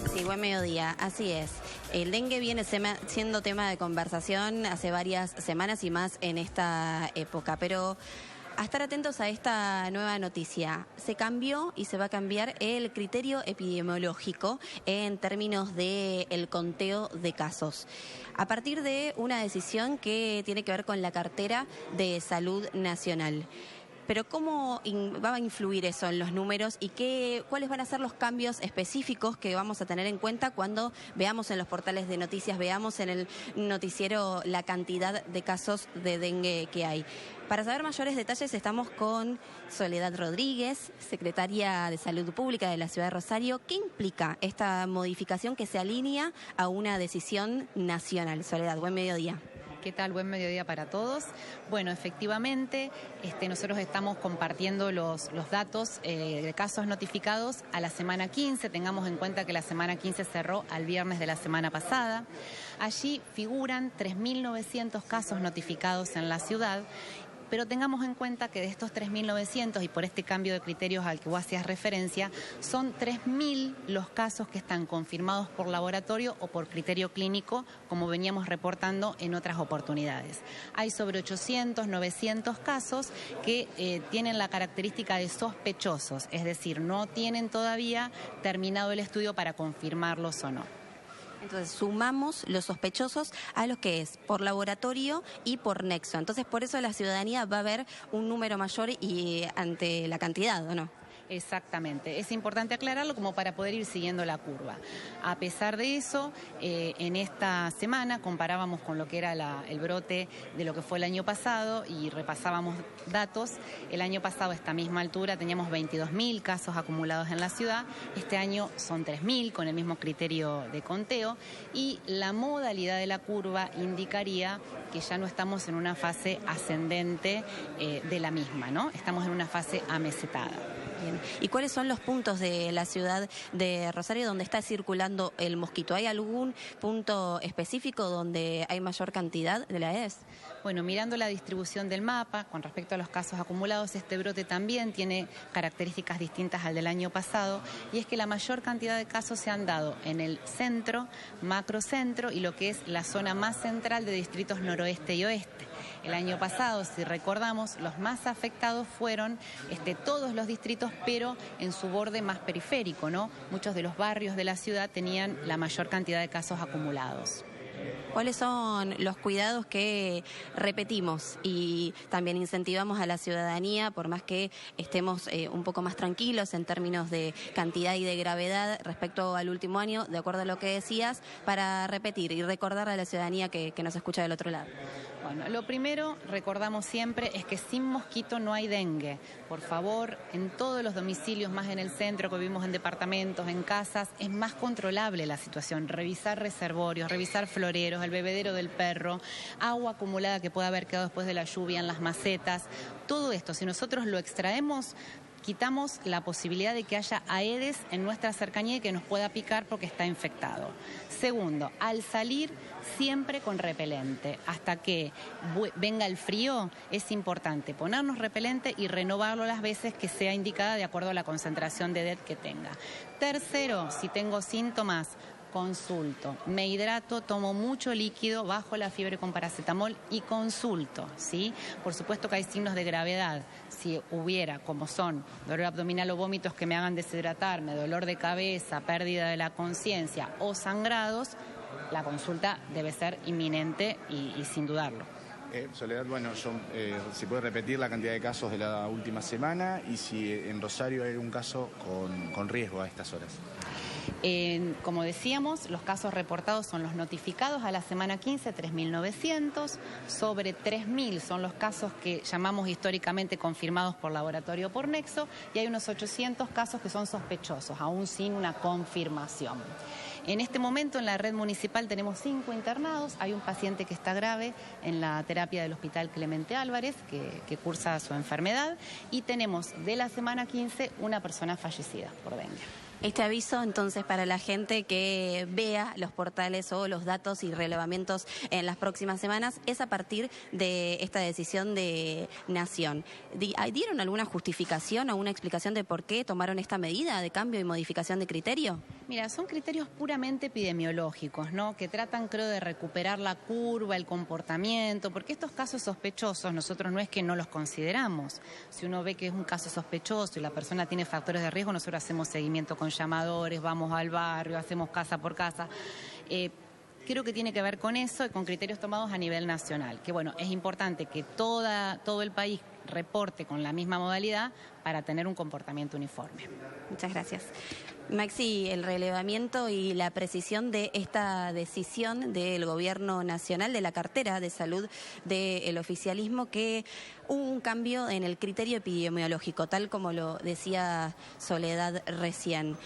Maxi, buen mediodía, así es. El dengue viene siendo tema de conversación hace varias semanas y más en esta época, pero a estar atentos a esta nueva noticia. Se cambió y se va a cambiar el criterio epidemiológico en términos del conteo de casos. A partir de una decisión que tiene que ver con la cartera de salud nacional. Pero ¿cómo va a influir eso en los números y cuáles van a ser los cambios específicos que vamos a tener en cuenta cuando veamos en los portales de noticias, veamos en el noticiero la cantidad de casos de dengue que hay? Para saber mayores detalles estamos con Soledad Rodríguez, secretaria de Salud Pública de la Ciudad de Rosario. ¿Qué implica esta modificación que se alinea a una decisión nacional? Soledad, buen mediodía. ¿Qué tal? Buen mediodía para todos. Bueno, efectivamente, nosotros estamos compartiendo los datos de casos notificados a la semana 15. Tengamos en cuenta que la semana 15 cerró al viernes de la semana pasada. Allí figuran 3.900 casos notificados en la ciudad. Pero tengamos en cuenta que de estos 3.900, y por este cambio de criterios al que vos hacías referencia, son 3.000 los casos que están confirmados por laboratorio o por criterio clínico, como veníamos reportando en otras oportunidades. Hay sobre 800, 900 casos que tienen la característica de sospechosos, es decir, no tienen todavía terminado el estudio para confirmarlos o no. Entonces sumamos los sospechosos a los que es por laboratorio y por nexo. Entonces por eso la ciudadanía va a ver un número mayor y ante la cantidad, ¿o no? Exactamente, es importante aclararlo como para poder ir siguiendo la curva. A pesar de eso, en esta semana comparábamos con lo que era el brote de lo que fue el año pasado y repasábamos datos. El año pasado a esta misma altura teníamos 22.000 casos acumulados en la ciudad, este año son 3.000 con el mismo criterio de conteo y la modalidad de la curva indicaría que ya no estamos en una fase ascendente de la misma, ¿no? Estamos en una fase amesetada. Bien. ¿Y cuáles son los puntos de la ciudad de Rosario donde está circulando el mosquito? ¿Hay algún punto específico donde hay mayor cantidad de la Aedes? Bueno, mirando la distribución del mapa, con respecto a los casos acumulados, este brote también tiene características distintas al del año pasado, y es que la mayor cantidad de casos se han dado en el centro, macrocentro, y lo que es la zona más central de distritos noroeste y oeste. El año pasado, si recordamos, los más afectados fueron todos los distritos, pero en su borde más periférico, ¿no? Muchos de los barrios de la ciudad tenían la mayor cantidad de casos acumulados. ¿Cuáles son los cuidados que repetimos y también incentivamos a la ciudadanía, por más que estemos un poco más tranquilos en términos de cantidad y de gravedad respecto al último año, de acuerdo a lo que decías, para repetir y recordar a la ciudadanía que nos escucha del otro lado? Bueno, lo primero, recordamos siempre, es que sin mosquito no hay dengue. Por favor, en todos los domicilios, más en el centro, que vivimos en departamentos, en casas, es más controlable la situación. Revisar reservorios, revisar floreros, el bebedero del perro, agua acumulada que pueda haber quedado después de la lluvia en las macetas. Todo esto, si nosotros lo extraemos, quitamos la posibilidad de que haya Aedes en nuestra cercanía y que nos pueda picar porque está infectado. Segundo, al salir siempre con repelente. Hasta que venga el frío es importante ponernos repelente y renovarlo las veces que sea indicada de acuerdo a la concentración de DET que tenga. Tercero, si tengo síntomas, consulto, me hidrato, tomo mucho líquido, bajo la fiebre con paracetamol y consulto, ¿sí? Por supuesto que hay signos de gravedad. Si hubiera, como son, dolor abdominal o vómitos que me hagan deshidratarme, dolor de cabeza, pérdida de la conciencia o sangrados, la consulta debe ser inminente y sin dudarlo. Soledad, bueno, si puede repetir la cantidad de casos de la última semana y si en Rosario hay un caso con riesgo a estas horas. Como decíamos, los casos reportados son los notificados a la semana 15, 3.900. Sobre 3.000 son los casos que llamamos históricamente confirmados por laboratorio o por nexo, y hay unos 800 casos que son sospechosos, aún sin una confirmación. En este momento en la red municipal tenemos 5 internados, hay un paciente que está grave en la terapia del Hospital Clemente Álvarez, que cursa su enfermedad, y tenemos de la semana 15 una persona fallecida por dengue. Este aviso, entonces, para la gente que vea los portales o los datos y relevamientos en las próximas semanas, es a partir de esta decisión de Nación. ¿Dieron alguna justificación o una explicación de por qué tomaron esta medida de cambio y modificación de criterio? Mira, son criterios puramente epidemiológicos, ¿no? Que tratan, creo, de recuperar la curva, el comportamiento, porque estos casos sospechosos nosotros no es que no los consideramos. Si uno ve que es un caso sospechoso y la persona tiene factores de riesgo, nosotros hacemos seguimiento con llamadores, vamos al barrio, hacemos casa por casa. Creo que tiene que ver con eso y con criterios tomados a nivel nacional. Que bueno, es importante que todo el país reporte con la misma modalidad para tener un comportamiento uniforme. Muchas gracias. Maxi, el relevamiento y la precisión de esta decisión del Gobierno Nacional, de la cartera de salud del oficialismo, que hubo un cambio en el criterio epidemiológico, tal como lo decía Soledad recién.